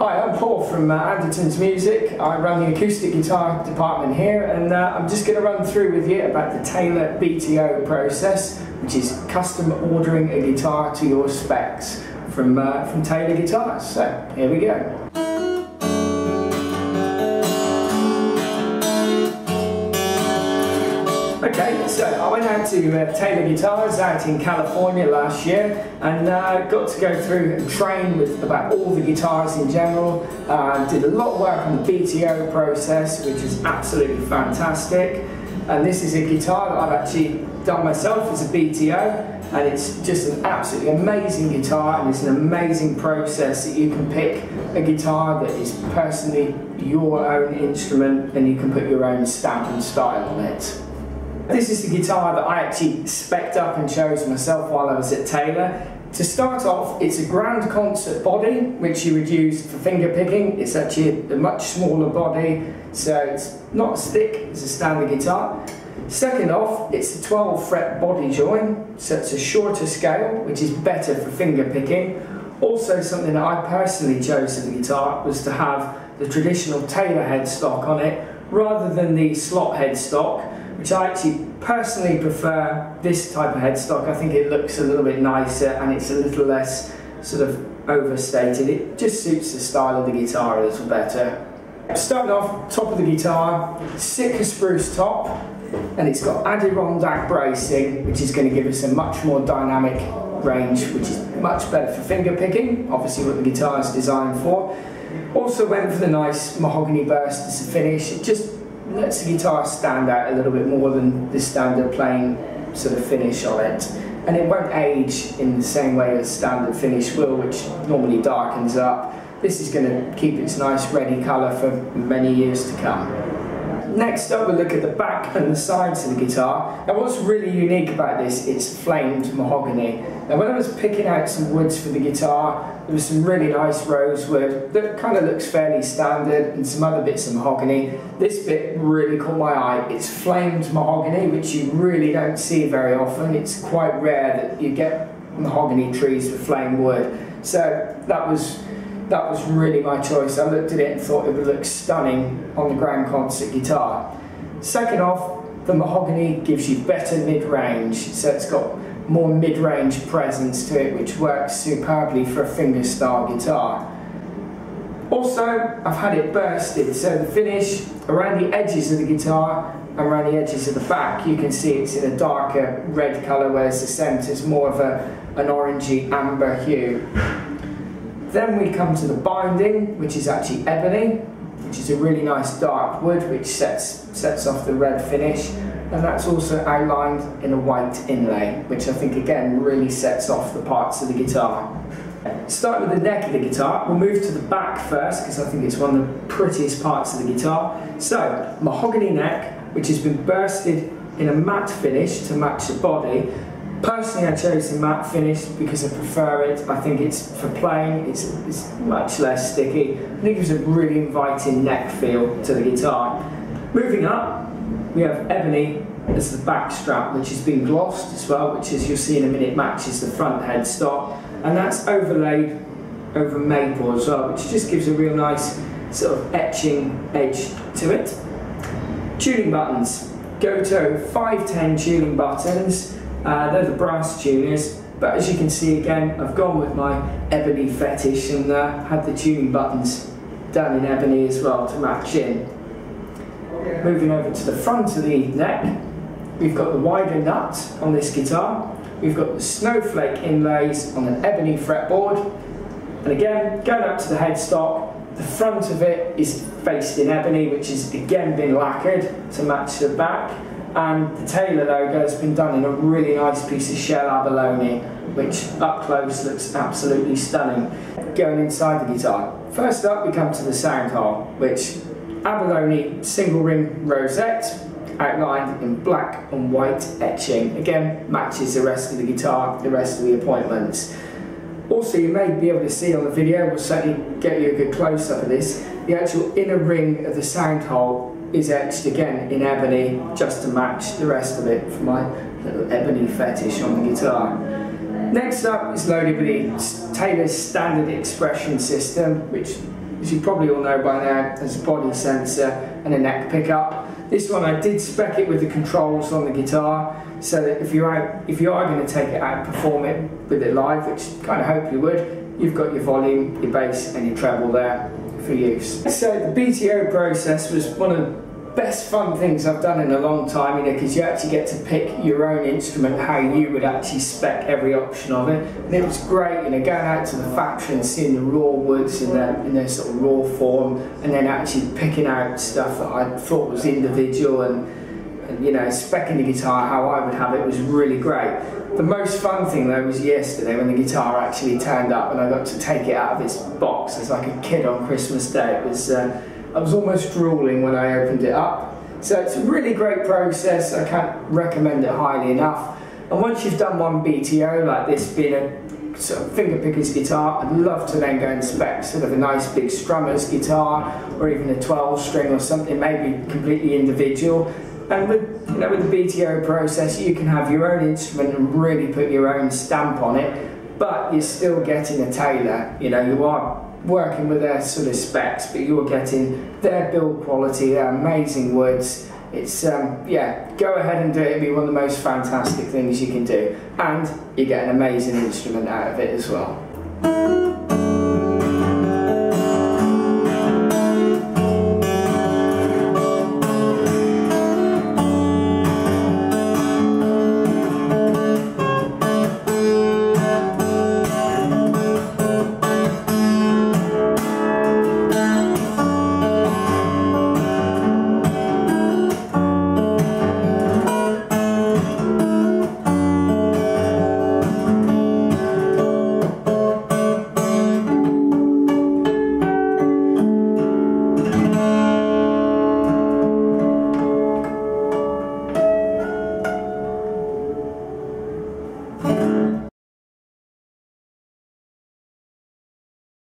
Hi, I'm Paul from Andertons Music. I run the acoustic guitar department here, and I'm just going to run through with you about the Taylor BTO process, which is custom ordering a guitar to your specs from Taylor Guitars. So here we go. Okay, so I went out to Taylor Guitars out in California last year, and got to go through and train with about all the guitars in general. Did a lot of work on the BTO process, which is absolutely fantastic. And this is a guitar that I've actually done myself as a BTO, and it's just an absolutely amazing guitar, and it's an amazing process that you can pick a guitar that is personally your own instrument, and you can put your own stamp and style on it. This is the guitar that I actually spec'd up and chose myself while I was at Taylor. To start off, it's a grand concert body, which you would use for finger picking. It's actually a much smaller body, so it's not as thick as a standard guitar. Second off, it's a 12 fret body joint, so it's a shorter scale, which is better for finger picking. Also, something that I personally chose for the guitar was to have the traditional Taylor headstock on it, rather than the slot headstock, which I actually personally prefer this type of headstock. I think it looks a little bit nicer and it's a little less sort of overstated. It just suits the style of the guitar a little better. Starting off, top of the guitar, Sitka spruce top, and it's got Adirondack bracing, which is going to give us a much more dynamic range, which is much better for finger picking, obviously what the guitar is designed for. Also went for the nice mahogany burst as a finish. It just lets the guitar stand out a little bit more than the standard plain sort of finish on it. And it won't age in the same way as standard finish will, which normally darkens up. This is going to keep its nice reddy colour for many years to come. Next up, we'll look at the back and the sides of the guitar. Now, what's really unique about this is flamed mahogany. Now, when I was picking out some woods for the guitar, there was some really nice rosewood that kind of looks fairly standard, and some other bits of mahogany. This bit really caught my eye. It's flamed mahogany, which you really don't see very often. It's quite rare that you get mahogany trees with flame wood. So that was really my choice. I looked at it and thought it would look stunning on the grand concert guitar. Second off, the mahogany gives you better mid-range, so it's got more mid-range presence to it, which works superbly for a fingerstyle guitar. Also, I've had it bursted, so the finish around the edges of the guitar and around the edges of the back, you can see it's in a darker red colour, whereas the centre is more of an orangey amber hue. Then we come to the binding, which is actually ebony, which is a really nice dark wood, which sets off the red finish, and that's also outlined in a white inlay, which I think again really sets off the parts of the guitar. Start with the neck of the guitar. We'll move to the back first, because I think it's one of the prettiest parts of the guitar. So, mahogany neck, which has been bursted in a matte finish to match the body. Personally, I chose the matte finish because I prefer it. I think it's for playing, it's much less sticky, and it gives a really inviting neck feel to the guitar. Moving up, we have ebony as the back strap, which has been glossed as well, which, as you'll see in a minute, matches the front headstock, and that's overlaid over maple as well, which just gives a real nice sort of etching edge to it. Tuning buttons. Goto 510 tuning buttons. They're the brass tuners, but as you can see again, I've gone with my ebony fetish and had the tuning buttons done in ebony as well to match in. Moving over to the front of the neck, we've got the wider nut on this guitar, we've got the snowflake inlays on an ebony fretboard, and again, going up to the headstock, the front of it is faced in ebony, which has again been lacquered to match the back. And the Taylor logo has been done in a really nice piece of shell abalone, which up close looks absolutely stunning. Going inside the guitar. First up, we come to the sound hole, which abalone single ring rosette, outlined in black and white etching. Again, matches the rest of the guitar, the rest of the appointments. Also, you may be able to see on the video, we'll certainly get you a good close-up of this, the actual inner ring of the sound hole is etched again in ebony, just to match the rest of it for my little ebony fetish on the guitar. Next up is loaded with the Taylor's standard expression system, which as you probably all know by now, has a body sensor and a neck pickup. This one I did spec it with the controls on the guitar, so that if you are going to take it out and perform it with it live, which I kind of hope you would, you've got your volume, your bass and your treble there for use. So the BTO process was one of the best fun things I've done in a long time, because you actually get to pick your own instrument, how you would actually spec every option of it, and it was great, going out to the factory and seeing the raw woods in their sort of raw form, and then actually picking out stuff that I thought was individual, and speccing the guitar how I would have it was really great. The most fun thing though was yesterday when the guitar actually turned up and I got to take it out of its box as like a kid on Christmas Day. It was I was almost drooling when I opened it up. So it's a really great process. I can't recommend it highly enough. And once you've done one BTO like this, being a sort of finger picker's guitar, I'd love to then go and spec sort of a nice big strummer's guitar, or even a 12 string or something, maybe completely individual. And with the BTO process, you can have your own instrument and really put your own stamp on it, but you're still getting a Taylor. You are working with their sort of specs, but you're getting their build quality, their amazing woods. It's yeah, go ahead and do it. It'll be one of the most fantastic things you can do, and you get an amazing instrument out of it as well.